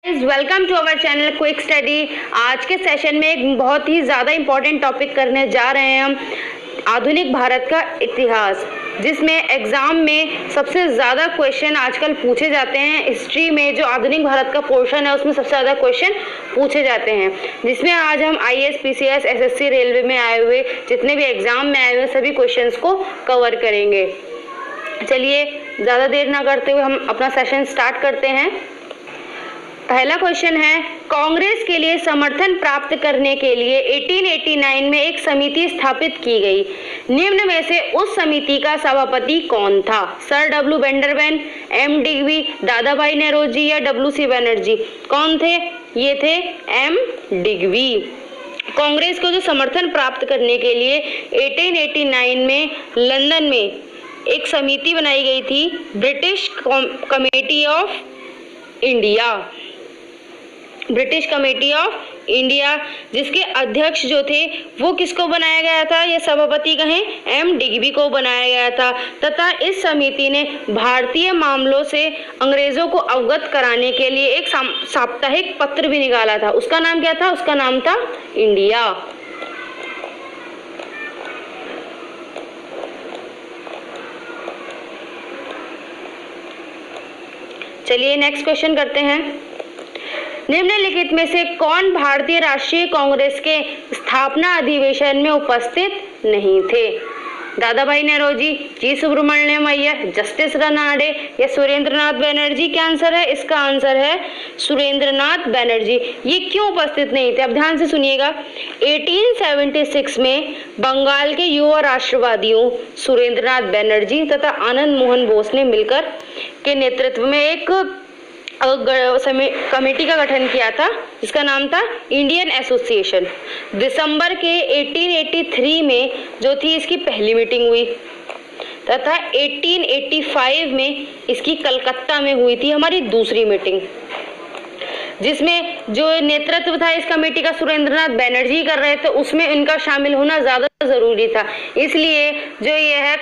Welcome to our channel quick study. आज के session में एक बहुत ही ज़्यादा इम्पोर्टेंट टॉपिक करने जा रहे हैं हम, आधुनिक भारत का इतिहास, जिसमें एग्ज़ाम में सबसे ज़्यादा क्वेश्चन आजकल पूछे जाते हैं। हिस्ट्री में जो आधुनिक भारत का पोर्शन है उसमें सबसे ज़्यादा क्वेश्चन पूछे जाते हैं, जिसमें आज हम IAS, PCS, SSC, रेलवे में आए हुए जितने भी एग्ज़ाम में आए हुए सभी क्वेश्चंस को कवर करेंगे। चलिए ज़्यादा देर ना करते हुए हम अपना सेशन स्टार्ट करते हैं। पहला क्वेश्चन है, कांग्रेस के लिए समर्थन प्राप्त करने के लिए 1889 में एक समिति स्थापित की गई। निम्न में से उस समिति का सभापति कौन था? सर W वेंडरबिन, M डिग्वी, दादा भाई नौरोजी या WC बनर्जी? कौन थे? ये थे M डिग्वी। कांग्रेस को जो समर्थन प्राप्त करने के लिए 1889 में लंदन में एक समिति बनाई गई थी, ब्रिटिश कमेटी ऑफ इंडिया, जिसके अध्यक्ष जो थे वो किसको बनाया गया था? ये सभापति कहें M डिग्वी को बनाया गया था, तथा इस समिति ने भारतीय मामलों से अंग्रेजों को अवगत कराने के लिए एक साप्ताहिक पत्र भी निकाला था। उसका नाम क्या था? उसका नाम था इंडिया। चलिए नेक्स्ट क्वेश्चन करते हैं। निम्नलिखित में से कौन भारतीय राष्ट्रीय कांग्रेस के स्थापना अधिवेशन में उपस्थित नहीं थे? दादा भाई नौरोजी, जी सुब्रमण्यम अय्यर, जस्टिस रनाडे या सुरेंद्रनाथ बनर्जी? क्या आंसर है? इसका आंसर है सुरेंद्रनाथ बनर्जी। ये क्यों उपस्थित नहीं थे? अब ध्यान से सुनिएगा। 1876 में बंगाल के युवा राष्ट्रवादियों सुरेंद्रनाथ बनर्जी तथा आनंद मोहन बोस ने मिलकर के नेतृत्व में एक कमेटी का गठन किया था, जिसका नाम था इंडियन एसोसिएशन। दिसंबर के 1883 में जो थी इसकी पहली मीटिंग हुई, तथा 1885 में इसकी कलकत्ता में हुई थी हमारी दूसरी मीटिंग, जिसमें जो नेतृत्व था इस कमेटी का सुरेंद्रनाथ बनर्जी कर रहे थे। उसमें इनका शामिल होना ज़्यादा ज़रूरी था, इसलिए जो ये है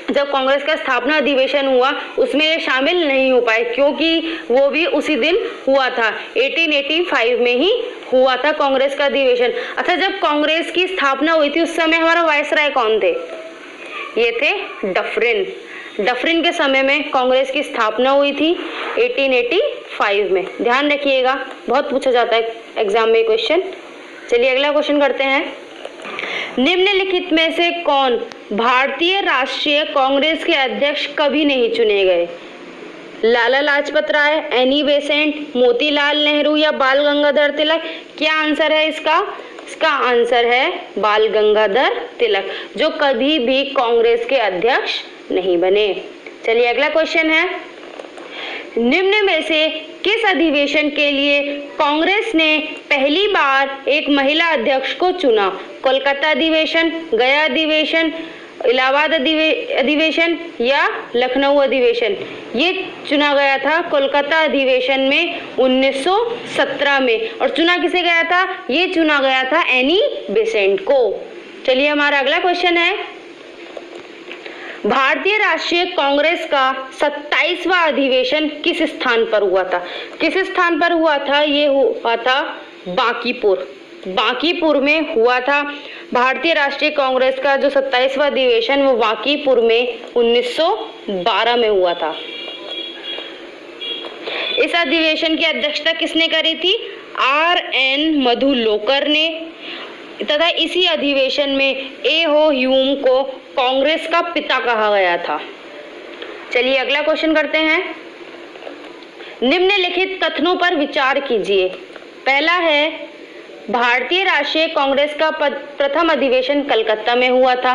जब कांग्रेस का स्थापना अधिवेशन हुआ उसमें ये शामिल नहीं हो पाए, क्योंकि वो भी उसी दिन हुआ था, 1885 में ही हुआ था कांग्रेस का अधिवेशन। अच्छा, जब कांग्रेस की स्थापना हुई थी उस समय हमारा वायसराय कौन थे? ये थे डफरिन। डफरिन के समय में कांग्रेस की स्थापना हुई थी 1885 में। ध्यान रखिएगा, बहुत पूछा जाता है एग्जाम में क्वेश्चन। चलिए अगला क्वेश्चन करते हैं। निम्नलिखित में से कौन भारतीय राष्ट्रीय कांग्रेस के अध्यक्ष कभी नहीं चुने गए? लाला लाजपत राय, एनी बेसेंट, मोतीलाल नेहरू या बाल गंगाधर तिलक? क्या आंसर है इसका? इसका आंसर है बाल गंगाधर तिलक, जो कभी भी कांग्रेस के अध्यक्ष नहीं बने। चलिए अगला क्वेश्चन है, निम्न में से किस अधिवेशन के लिए कांग्रेस ने पहली बार एक महिला अध्यक्ष को चुना? कोलकाता अधिवेशन, गया अधिवेशन, इलाहाबाद अधिवेशन या लखनऊ अधिवेशन? ये चुना गया था कोलकाता अधिवेशन में 1917 में। और चुना किसे गया था? ये चुना गया था एनी बेसेंट को। चलिए हमारा अगला क्वेश्चन है, भारतीय राष्ट्रीय कांग्रेस का 27वां अधिवेशन किस स्थान पर हुआ था? किस स्थान पर हुआ था? ये हुआ था बांकीपुर में हुआ था। भारतीय राष्ट्रीय कांग्रेस का जो 27वां अधिवेशन वो बांकीपुर में 1912 में हुआ था। इस अधिवेशन की अध्यक्षता किसने करी थी? RN मधुलोकर ने, तथा इसी अधिवेशन में A.O. ह्यूम को कांग्रेस का पिता कहा गया था। चलिए अगला क्वेश्चन करते हैं। निम्नलिखित कथनों पर विचार कीजिए। पहला है, भारतीय राष्ट्रीय कांग्रेस का प्रथम अधिवेशन कलकत्ता में हुआ था।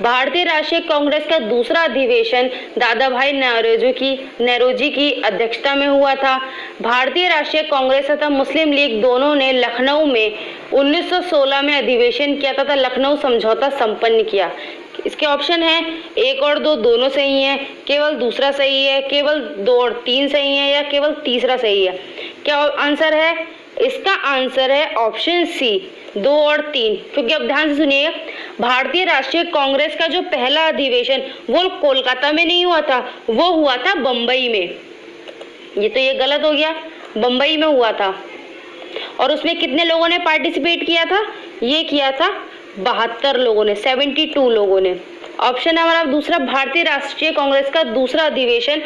भारतीय राष्ट्रीय कांग्रेस का दूसरा अधिवेशन दादा भाई नौरोजी की अध्यक्षता में हुआ था। भारतीय राष्ट्रीय कांग्रेस तथा मुस्लिम लीग दोनों ने लखनऊ में 1916 में अधिवेशन किया तथा लखनऊ समझौता संपन्न किया। इसके ऑप्शन है 1 और 2 दोनों सही हैं, केवल दूसरा सही है, केवल 2 और 3 सही है, या केवल तीसरा सही है? क्या आंसर है? इसका आंसर है ऑप्शन सी, 2 और 3। क्योंकि अब ध्यान से सुनिए, भारतीय राष्ट्रीय कांग्रेस का जो पहला अधिवेशन वो कोलकाता में नहीं हुआ था, वो हुआ था बम्बई में। ये गलत हो गया, बम्बई में हुआ था। और उसमें कितने लोगों ने पार्टिसिपेट किया था? ये किया था 72 लोगों ने, 72 लोगों ने। ऑप्शन है हमारा दूसरा, भारतीय राष्ट्रीय कांग्रेस का दूसरा अधिवेशन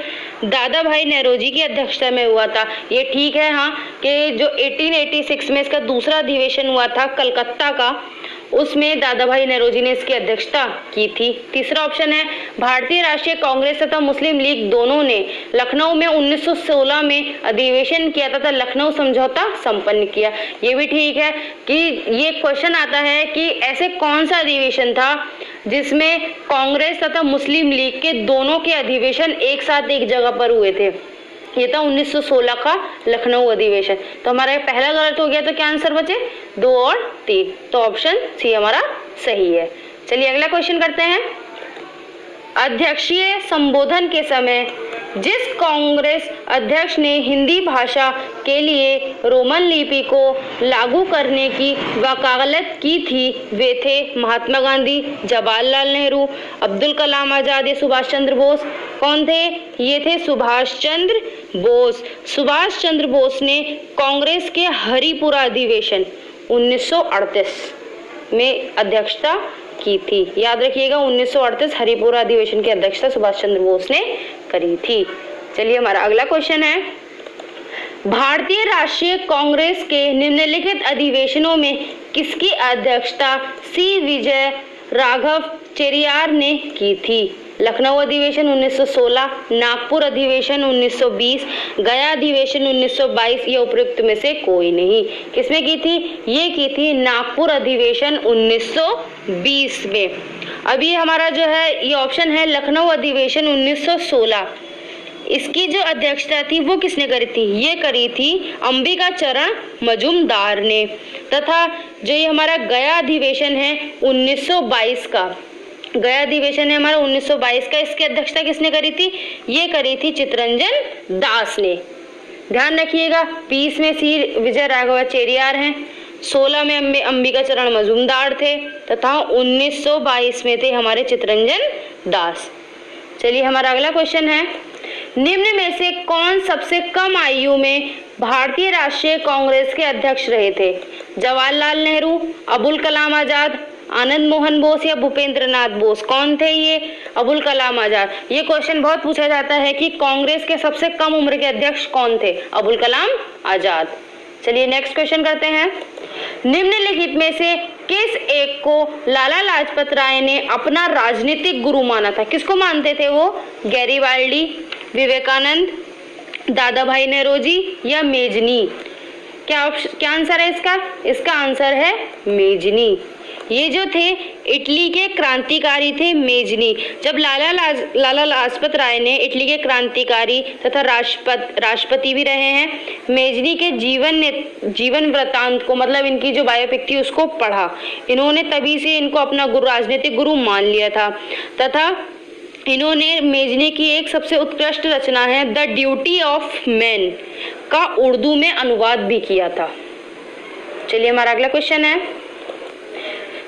दादा भाई नौरोजी की अध्यक्षता में हुआ था। ये ठीक है हाँ, कि जो 1886 में इसका दूसरा अधिवेशन हुआ था कलकत्ता का, उसमें दादा भाई नौरोजी ने इसकी अध्यक्षता की थी। तीसरा ऑप्शन है भारतीय राष्ट्रीय कांग्रेस तथा मुस्लिम लीग दोनों ने लखनऊ में 1916 में अधिवेशन किया तथा लखनऊ समझौता संपन्न किया। ये भी ठीक है कि ये क्वेश्चन आता है कि ऐसे कौन सा अधिवेशन था जिसमें कांग्रेस तथा मुस्लिम लीग के दोनों के अधिवेशन एक साथ एक जगह पर हुए थे। ये था 1916 का लखनऊ अधिवेशन। तो हमारा पहला गलत हो गया, तो क्या आंसर बचे? 2 और 3, तो ऑप्शन सी हमारा सही है। चलिए अगला क्वेश्चन करते हैं। अध्यक्षीय संबोधन के समय जिस कांग्रेस अध्यक्ष ने हिंदी भाषा के लिए रोमन लिपि को लागू करने की वकालत की थी वे थे महात्मा गांधी, जवाहरलाल नेहरू, अब्दुल कलाम आजाद या सुभाष चंद्र बोस। कौन थे? ये थे सुभाष चंद्र बोस। सुभाष चंद्र बोस ने कांग्रेस के हरिपुरा अधिवेशन 1938 में अध्यक्षता की थी। याद रखिएगा 1938 हरिपुरा अधिवेशन की अध्यक्षता सुभाष चंद्र बोस ने करी थी। चलिए हमारा अगला क्वेश्चन है, भारतीय राष्ट्रीय कांग्रेस के निम्नलिखित अधिवेशनों में किसकी अध्यक्षता सी विजय राघव चेरियार ने की थी? लखनऊ अधिवेशन 1916, नागपुर अधिवेशन 1920, गया अधिवेशन 1922 या उपयुक्त में से कोई नहीं। किसमें की थी? ये की थी नागपुर अधिवेशन 1920 में। अभी हमारा जो है ये ऑप्शन है लखनऊ अधिवेशन 1916। इसकी जो अध्यक्षता थी वो किसने करी थी? ये करी थी अंबिका चरण मजूमदार ने। तथा जो ये हमारा गया अधिवेशन है 1922 का, गया अधिवेशन है हमारा 1922 का, इसकी अध्यक्षता किसने करी थी? ये करी थी चित्तरंजन दास ने। ध्यान रखिएगा 20 में सी विजय राघव चेरियार हैं, 16 में अंबिका चरण मजूमदार थे तथा 1922 में थे हमारे चित्तरंजन दास। चलिए हमारा अगला क्वेश्चन है, निम्न में से कौन सबसे कम आयु में भारतीय राष्ट्रीय कांग्रेस के अध्यक्ष रहे थे? जवाहरलाल नेहरू, अबुल कलाम आजाद, आनंद मोहन बोस या भूपेंद्र नाथ बोस। कौन थे ये? अबुल कलाम आजाद। ये क्वेश्चन बहुत पूछा जाता है कि कांग्रेस के सबसे कम उम्र के अध्यक्ष कौन थे? अबुल कलाम आजाद। चलिए नेक्स्ट क्वेश्चन करते हैं, निम्नलिखित में से किस एक को लाला लाजपत राय ने अपना राजनीतिक गुरु माना था? किसको मानते थे वो? गैरीवाल्डी, विवेकानंद, दादा भाई नौरोजी या मेजनी? क्या आंसर है इसका? इसका आंसर है मेजनी। ये जो थे इटली के क्रांतिकारी थे मेजनी। जब लाला लाजपत राय ने इटली के क्रांतिकारी तथा राष्ट्रपति भी रहे हैं, मेजनी के जीवन वृत्तांत को, मतलब इनकी जो बायोपिक थी उसको पढ़ा। इन्होंने तभी से इनको अपना राजनीतिक गुरु मान लिया था। तथा इन्होंने मेजनी की एक सबसे उत्कृष्ट रचना है द ड्यूटी ऑफ मैन का उर्दू में अनुवाद भी किया था। चलिए हमारा अगला क्वेश्चन है,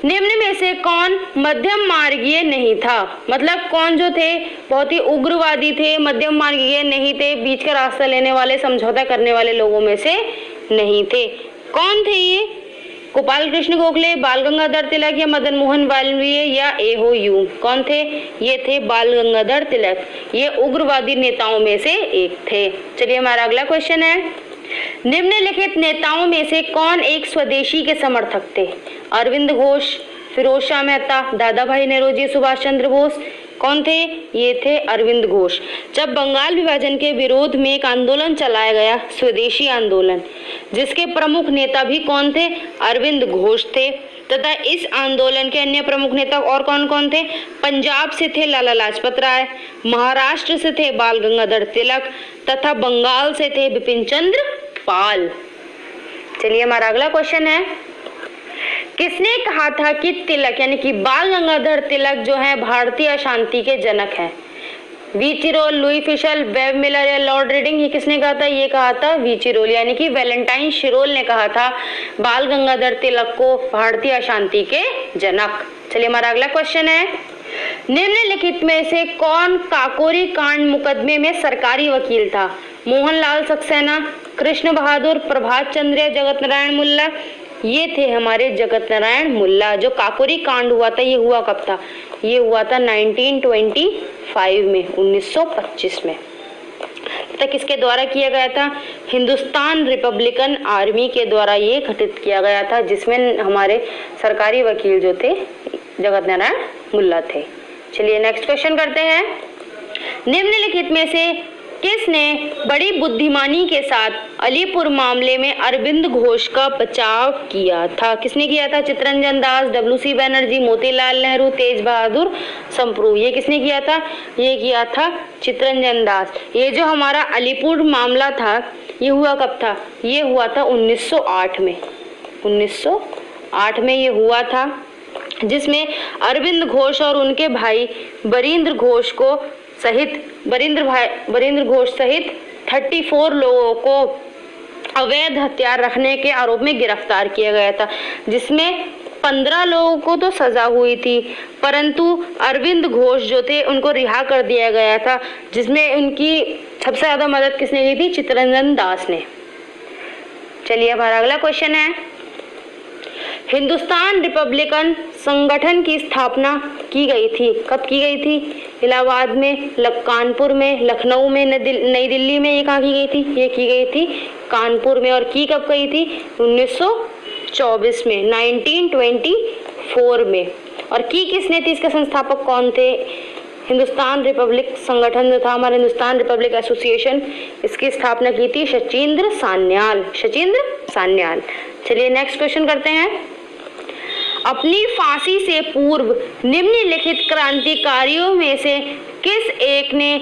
निम्न में से कौन मध्यम मार्गीय नहीं था? मतलब कौन जो थे बहुत ही उग्रवादी थे, मध्यम मार्गीय नहीं थे, बीच का रास्ता लेने वाले, समझौता करने वाले लोगों में से नहीं थे। कौन थे ये? गोपाल कृष्ण गोखले, बाल गंगाधर तिलक या मदन मोहन मालवीय या एहो यूं? कौन थे? ये थे बाल गंगाधर तिलक। ये उग्रवादी नेताओं में से एक थे। चलिए हमारा अगला क्वेश्चन है, निम्नलिखित नेताओं में से कौन एक स्वदेशी के समर्थक थे? अरविंद घोष, फिरोज शाह मेहता, दादा भाई नौरोजी, सुभाष चंद्र बोस। कौन थे? ये थे अरविंद घोष। जब बंगाल विभाजन के विरोध में एक आंदोलन चलाया गया, स्वदेशी आंदोलन, जिसके प्रमुख नेता भी कौन थे? अरविंद घोष थे। तथा इस आंदोलन के अन्य प्रमुख नेता और कौन कौन थे? पंजाब से थे लाला लाजपत राय, महाराष्ट्र से थे बाल गंगाधर तिलक तथा बंगाल से थे बिपिन चंद्र पाल। चलिए हमारा अगला क्वेश्चन है, किसने कहा था कि तिलक यानी कि बाल गंगाधर तिलक जो है भारतीय अशांति के जनक हैं? V Chirol, Louis Fischer, Webb Miller या लॉर्ड रीडिंग? ये किसने कहा था? ये कहा था वी चिरोल, यानी कि वैलेंटाइन शिरोल ने कहा था बाल गंगाधर तिलक को भारतीय अशांति के जनक। चलिए हमारा अगला क्वेश्चन है, निम्नलिखित में से कौन काकोरी कांड मुकदमे में सरकारी वकील था? मोहनलाल सक्सेना, कृष्ण बहादुर, प्रभात चंद्र या जगत नारायण मुल्ला? ये थे हमारे जगत नारायण मुल्ला। जो काकोरी कांड हुआ था ये हुआ कब था? ये हुआ था 1925 में, 1925 में। तक किसके द्वारा किया गया था? हिंदुस्तान रिपब्लिकन आर्मी के द्वारा ये गठित किया गया था, जिसमें हमारे सरकारी वकील जो थे जगत नारायण मुल्ला थे। चलिए नेक्स्ट क्वेश्चन करते हैं। निम्नलिखित में से किसने बड़ी बुद्धिमानी के साथ अलीपुर मामले में अरविंद घोष का बचाव किया था? किसने किया था? चित्तरंजन दास, डब्ल्यू.सी. बनर्जी, मोतीलाल नेहरू, तेज बहादुर संप्रू। ये किसने किया था? ये किया था चित्तरंजन दास। ये जो हमारा अलीपुर मामला था ये हुआ कब था? ये हुआ था 1908 में। 1908 में ये हुआ था, जिसमें अरविंद घोष और उनके भाई बरिंद्र घोष सहित 34 लोगों को अवैध हथियार रखने के आरोप में गिरफ्तार किया गया था, जिसमें 15 लोगों को तो सजा हुई थी, परंतु अरविंद घोष जो थे उनको रिहा कर दिया गया था, जिसमें उनकी सबसे ज्यादा मदद किसने की थी? चित्तरंजन दास ने। चलिए हमारा अगला क्वेश्चन है, हिंदुस्तान रिपब्लिकन संगठन की स्थापना की गई थी? कब की गई थी? इलाहाबाद में, कानपुर में, लखनऊ में, नई दिल्ली में? ये कहाँ की गई थी? ये की गई थी कानपुर में। और की कब गई थी? 1924 में, 1924 में। और की किसने थी? इसके संस्थापक कौन थे? हिंदुस्तान रिपब्लिक संगठन जो था हमारा हिंदुस्तान रिपब्लिक एसोसिएशन, इसकी स्थापना की थी सचिंद्र सान्याल। सचिंद्र सान्याल। चलिए नेक्स्ट क्वेश्चन करते हैं। अपनी फांसी से पूर्व निम्नलिखित क्रांतिकारियों में से किस एक ने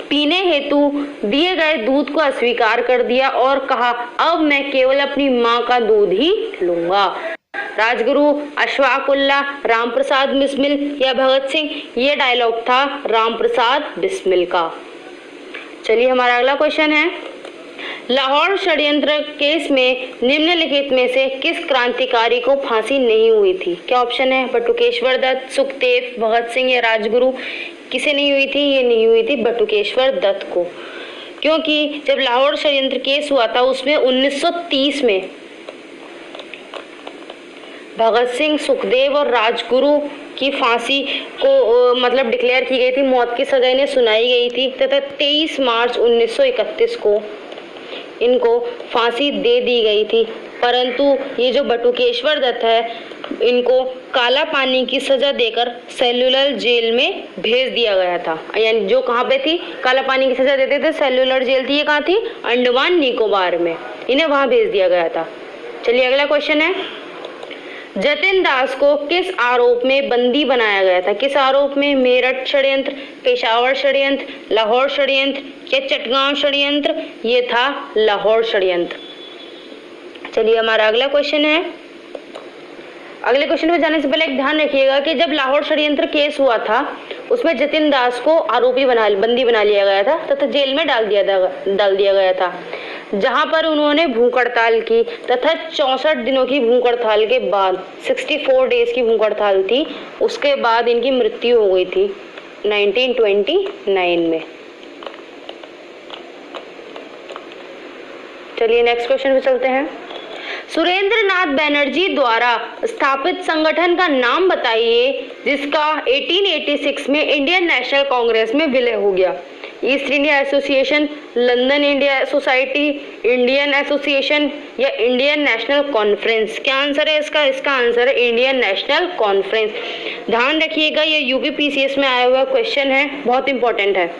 पीने हेतु दिए गए दूध को अस्वीकार कर दिया और कहा अब मैं केवल अपनी मां का दूध ही लूंगा? राजगुरु, अशफाकुल्ला, रामप्रसाद बिस्मिल या भगत सिंह? ये डायलॉग था रामप्रसाद बिस्मिल का। चलिए हमारा अगला क्वेश्चन है, लाहौर षड्यंत्र केस में निम्नलिखित में से किस क्रांतिकारी को फांसी नहीं हुई थी? क्या ऑप्शन है? बटुकेश्वर दत्त, सुखदेव, भगत सिंह या राजगुरु? किसे नहीं हुई थी? ये नहीं हुई थी बटुकेश्वर दत्त को, क्योंकि जब लाहौर षड्यंत्र केस हुआ था उसमें 1930 में भगत सिंह, सुखदेव और राजगुरु की फांसी को मतलब डिक्लेयर की गई थी, मौत की सजा इन्हें सुनाई गई थी तथा 23 मार्च 1931 को इनको फांसी दे दी गई थी। परंतु ये जो बटुकेश्वर दत्त है इनको काला पानी की सजा देकर सेल्युलर जेल में भेज दिया गया था। यानी जो कहाँ पे थी काला पानी की सजा देते थे, सेल्युलर जेल थी, ये कहाँ थी? अंडमान निकोबार में, इन्हें वहां भेज दिया गया था। चलिए अगला क्वेश्चन है, जतिन दास को किस आरोप में बंदी बनाया गया था? किस आरोप में? मेरठ षड्यंत्र, पेशावर षड्यंत्र, लाहौर षड्यंत्र या चटगांव षड्यंत्र? ये था लाहौर षड्यंत्र। चलिए हमारा अगला क्वेश्चन है, अगले क्वेश्चन पे जाने से पहले एक ध्यान रखिएगा कि जब लाहौर षड्यंत्र केस हुआ था उसमें जतिन दास को बंदी बना लिया गया था तथा जेल में डाल दिया गया था, जहां पर उन्होंने भूख हड़ताल की तथा 64 दिनों की भूख हड़ताल के बाद 64 डेज की भूख हड़ताल थी, उसके बाद इनकी मृत्यु हो गई थी 1929 में। चलिए नेक्स्ट क्वेश्चन पे चलते हैं। सुरेंद्र नाथ बैनर्जी द्वारा स्थापित संगठन का नाम बताइए जिसका 1886 में इंडियन नेशनल कांग्रेस में विलय हो गया। East India association, London India society, Indian association या इंडियन नेशनल कॉन्फ्रेंस? क्या आंसर है इसका? इसका आंसर है इंडियन नेशनल कॉन्फ्रेंस। ध्यान रखिएगा ये यूपीपीसीएस में आया हुआ क्वेश्चन है, बहुत इंपॉर्टेंट है।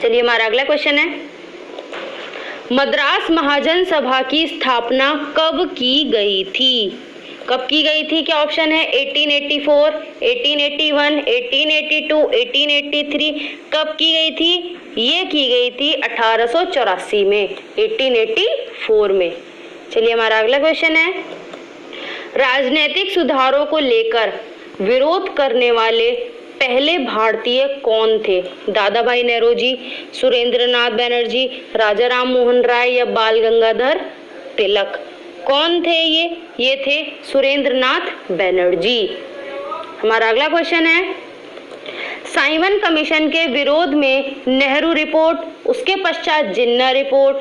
चलिए हमारा अगला क्वेश्चन है, मद्रास महाजन सभा की स्थापना कब की गई थी? कब की गई थी? क्या ऑप्शन है? 1884, 1881, 1882, 1883? कब की गई थी? ये की गई थी 1884 में, 1884 में। चलिए हमारा अगला क्वेश्चन है, राजनीतिक सुधारों को लेकर विरोध करने वाले पहले भारतीय कौन थे? दादा भाई नौरोजी, सुरेंद्र नाथ बैनर्जी, राजा राम मोहन राय या बाल गंगाधर तिलक? कौन थे ये? ये थे सुरेंद्र नाथ बैनर्जी। हमारा अगला क्वेश्चन है, साइमन कमीशन के विरोध में नेहरू रिपोर्ट उसके पश्चात जिन्ना रिपोर्ट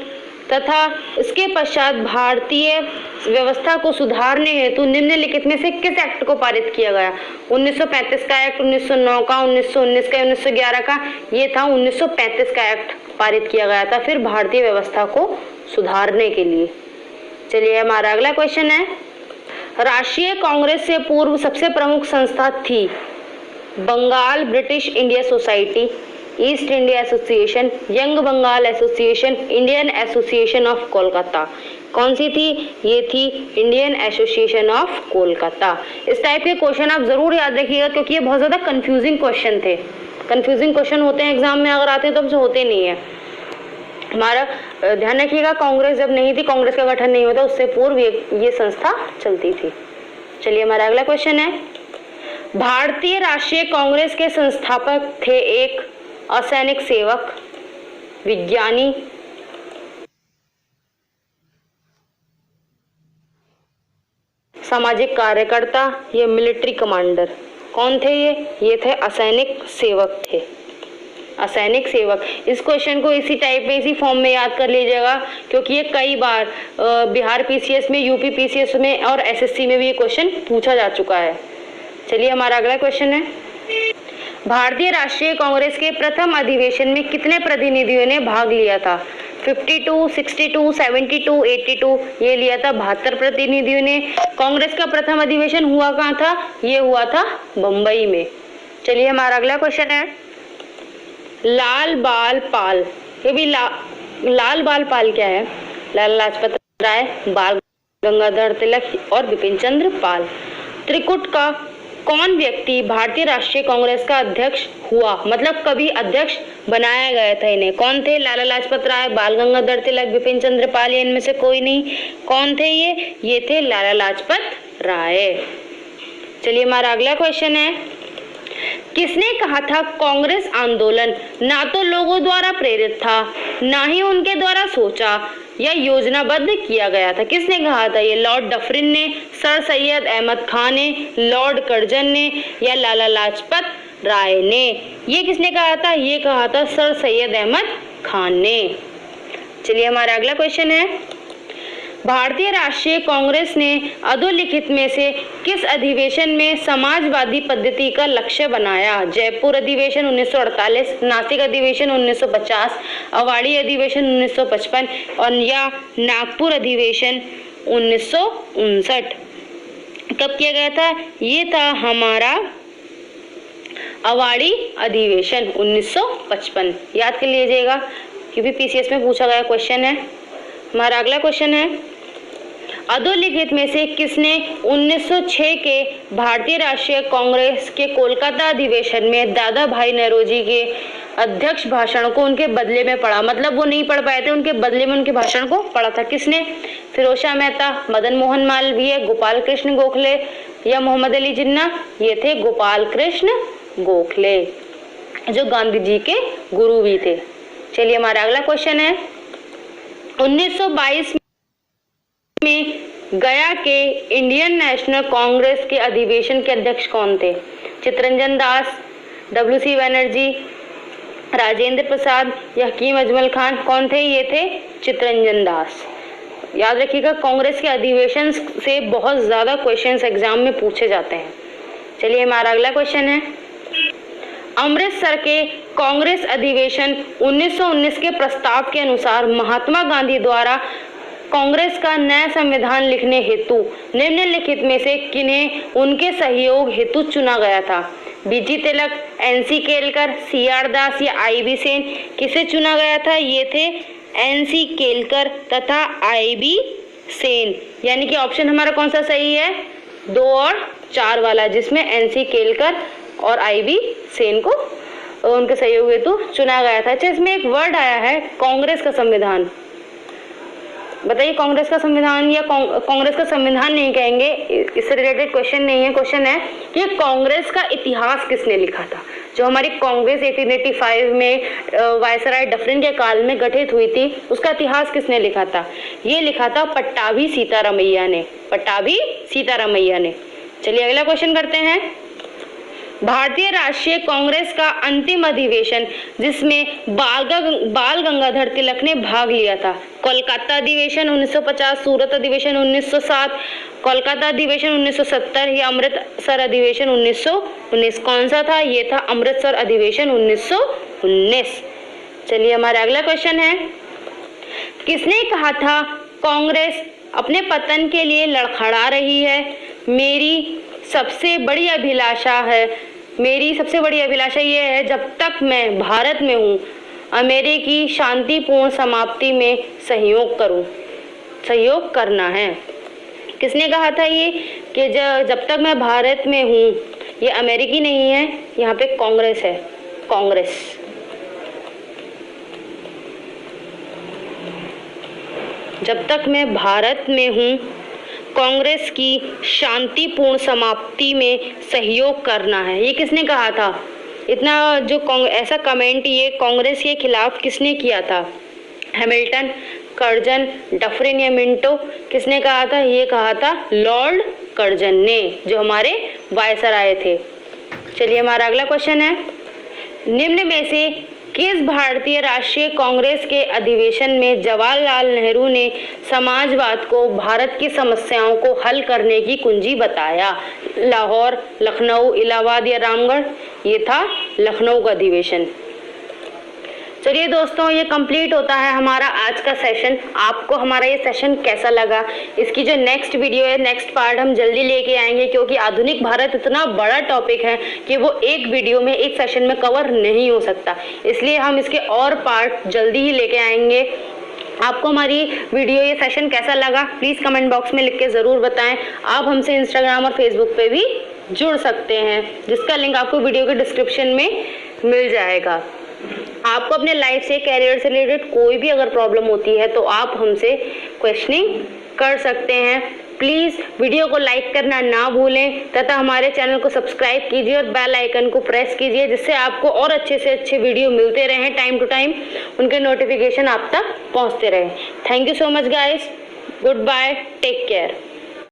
तथा इसके पश्चात भारतीय व्यवस्था को सुधारने हेतु निम्नलिखित में से किस एक्ट को पारित किया गया? 1935 का एक्ट, 1909 का, 1919 का, 1911 का? ये था 1935 का एक्ट पारित किया गया था फिर भारतीय व्यवस्था को सुधारने के लिए। चलिए हमारा अगला क्वेश्चन है, राष्ट्रीय कांग्रेस से पूर्व सबसे प्रमुख संस्था थी Bengal British India society, East India association, young Bengal association, Indian association of Kolkata. कौन सी थी? ये थी इंडियन एसोसिएशन ऑफ कोलकाता। इस टाइप के क्वेश्चन आप जरूर याद रखिएगा क्योंकि ये बहुत ज्यादा कंफ्यूजिंग क्वेश्चन थे। कंफ्यूजिंग क्वेश्चन होते हैं एग्जाम में, अगर आते हैं तो हमसे होते नहीं है। हमारा ध्यान रखिएगा, कांग्रेस जब नहीं थी, कांग्रेस का गठन नहीं होता, उससे पूर्व ये संस्था चलती थी। चलिए हमारा अगला क्वेश्चन है, भारतीय राष्ट्रीय कांग्रेस के संस्थापक थे एक असैनिक सेवक, विज्ञानी, सामाजिक कार्यकर्ता या मिलिट्री कमांडर। कौन थे ये थे असैनिक सेवक थे, असैनिक सेवक। इस क्वेश्चन को इसी टाइप में, इसी फॉर्म में याद कर लीजिएगा क्योंकि ये कई बार बिहार पीसीएस में, यूपी पीसीएस में और एसएससी में भी ये क्वेश्चन पूछा जा चुका है। चलिए हमारा अगला क्वेश्चन है, भारतीय राष्ट्रीय कांग्रेस के प्रथम अधिवेशन में कितने प्रतिनिधियों ने भाग लिया था? 52, 62, 72, 82? ये लिया था 72 प्रतिनिधियों ने। कांग्रेस का प्रथम अधिवेशन हुआ कहाँ था? ये हुआ था बम्बई में। चलिए हमारा अगला क्वेश्चन है, लाल बाल पाल। ये भी लाल बाल पाल क्या है? लाला लाजपत राय, बाल गंगाधर तिलक और बिपिन चंद्र पाल। त्रिकुट का कौन व्यक्ति भारतीय राष्ट्रीय कांग्रेस का अध्यक्ष हुआ? मतलब कभी अध्यक्ष बनाया गया था इन्हें। कौन थे? लाला लाजपत राय, बाल गंगाधर तिलक, बिपिन चंद्र पाल, या इनमें से कोई नहीं। कौन थे ये थे लाला लाजपत राय। चलिए हमारा अगला क्वेश्चन है, किसने कहा था कांग्रेस आंदोलन ना तो लोगों द्वारा प्रेरित था, ना ही उनके द्वारा सोचा या योजनाबद्ध किया गया था? किसने कहा था? ये लॉर्ड डफरिन ने, सर सैयद अहमद खान ने, लॉर्ड कर्जन ने या लाला लाजपत राय ने? ये किसने कहा था? ये कहा था सर सैयद अहमद खान ने। चलिए हमारा अगला क्वेश्चन है, भारतीय राष्ट्रीय कांग्रेस ने अधोलिखित में से किस अधिवेशन में समाजवादी पद्धति का लक्ष्य बनाया? जयपुर अधिवेशन 1948, नासिक अधिवेशन 1950, अवाड़ी अधिवेशन 1955 और या नागपुर अधिवेशन 1959? कब किया गया था? ये था हमारा अवाड़ी अधिवेशन 1955। याद कर लीजिएगा क्योंकि पीसीएस में पूछा गया क्वेश्चन है। हमारा अगला क्वेश्चन है, अधोलिखित में से किसने 1906 के भारतीय राष्ट्रीय कांग्रेस के कोलकाता अधिवेशन में दादा भाई नौरोजी के अध्यक्ष भाषण को उनके बदले में पढ़ा? मतलब वो नहीं पढ़ पाए थे, उनके बदले में उनके भाषण को पढ़ा था। किसने? फिरोज शाह मेहता, मदन मोहन मालवीय, गोपाल कृष्ण गोखले या मोहम्मद अली जिन्ना? ये थे गोपाल कृष्ण गोखले जो गांधी जी के गुरु भी थे। चलिए हमारा अगला क्वेश्चन है, 1922 में गया के इंडियन नेशनल कांग्रेस के अधिवेशन के अध्यक्ष कौन थे? चित्तरंजन दास, डब्ल्यू.सी. बनर्जी, राजेंद्र प्रसाद या हकीम अजमल खान? कौन थे? ये थे चित्तरंजन दास। याद रखिएगा कांग्रेस के अधिवेशन से बहुत ज्यादा क्वेश्चंस एग्जाम में पूछे जाते हैं। चलिए हमारा अगला क्वेश्चन है, अमृतसर के कांग्रेस अधिवेशन 1919 के प्रस्ताव के अनुसार महात्मा गांधी द्वारा कांग्रेस का नया संविधान लिखने हेतु निम्नलिखित में से किन्हें उनके सहयोग हेतु चुना गया था? बीजी तिलक, एनसी केलकर, सीआर दास या आईबी सेन? किसे चुना गया था? ये थे एनसी केलकर तथा आईबी सेन। यानी कि ऑप्शन हमारा कौन सा सही है? 2 और 4 वाला, जिसमें एनसी केलकर और आईबी सेन को उनके सहयोग हेतु चुना गया था। अच्छा, इसमें एक वर्ड आया है कांग्रेस का संविधान। बताइए कांग्रेस का संविधान या कांग्रेस का संविधान नहीं कहेंगे, इससे रिलेटेड क्वेश्चन नहीं है। क्वेश्चन है कि कांग्रेस का इतिहास किसने लिखा था? जो हमारी कांग्रेस 1885 में वायसराय डफरिन के काल में गठित हुई थी, उसका इतिहास किसने लिखा था? ये लिखा था पट्टाभी सीतारामैया ने। पट्टाभी सीतारामैया ने। चलिए अगला क्वेश्चन करते हैं, भारतीय राष्ट्रीय कांग्रेस का अंतिम अधिवेशन जिसमें बाल गंगाधर तिलक ने भाग लिया था? कोलकाता अधिवेशन 1950, सूरत अधिवेशन 1907, कोलकाता अधिवेशन 1970 या अमृतसर अधिवेशन 1919? कौन सा था? ये था अमृतसर अधिवेशन 1919। चलिए हमारा अगला क्वेश्चन है, किसने कहा था कांग्रेस अपने पतन के लिए लड़खड़ा रही है? मेरी सबसे बड़ी अभिलाषा ये है जब तक मैं भारत में हूँ अमेरिकी शांतिपूर्ण समाप्ति में सहयोग करना है। किसने कहा था ये कि जब तक मैं भारत में हूँ? ये अमेरिकी नहीं है, यहाँ पे कांग्रेस है, कांग्रेस। जब तक मैं भारत में हूँ कांग्रेस की शांतिपूर्ण समाप्ति में सहयोग करना है। ये किसने कहा था? इतना जो ऐसा कमेंट ये कांग्रेस के खिलाफ किसने किया था? हैमिल्टन, कर्जन, डफरिन या मिंटो? किसने कहा था? ये कहा था लॉर्ड कर्जन ने, जो हमारे वायसराय थे। चलिए हमारा अगला क्वेश्चन है, निम्न में से किस भारतीय राष्ट्रीय कांग्रेस के अधिवेशन में जवाहरलाल नेहरू ने समाजवाद को भारत की समस्याओं को हल करने की कुंजी बताया? लाहौर, लखनऊ, इलाहाबाद या रामगढ़? ये था लखनऊ का अधिवेशन। चलिए दोस्तों, ये कंप्लीट होता है हमारा आज का सेशन। आपको हमारा ये सेशन कैसा लगा? इसकी जो नेक्स्ट वीडियो है, नेक्स्ट पार्ट हम जल्दी लेके आएंगे, क्योंकि आधुनिक भारत इतना बड़ा टॉपिक है कि वो एक वीडियो में, एक सेशन में कवर नहीं हो सकता। इसलिए हम इसके और पार्ट जल्दी ही लेके आएंगे। आपको हमारी वीडियो, ये सेशन कैसा लगा प्लीज़ कमेंट बॉक्स में लिख के ज़रूर बताएं। आप हमसे इंस्टाग्राम और फेसबुक पे भी जुड़ सकते हैं, जिसका लिंक आपको वीडियो के डिस्क्रिप्शन में मिल जाएगा। आपको अपने लाइफ से, कैरियर से रिलेटेड कोई भी अगर प्रॉब्लम होती है तो आप हमसे क्वेश्चनिंग कर सकते हैं। प्लीज़ वीडियो को लाइक करना ना भूलें तथा हमारे चैनल को सब्सक्राइब कीजिए और बेल आइकन को प्रेस कीजिए, जिससे आपको और अच्छे से अच्छे वीडियो मिलते रहें, टाइम टू टाइम उनके नोटिफिकेशन आप तक पहुंचते रहें। Thank you so much guys, good bye, take care.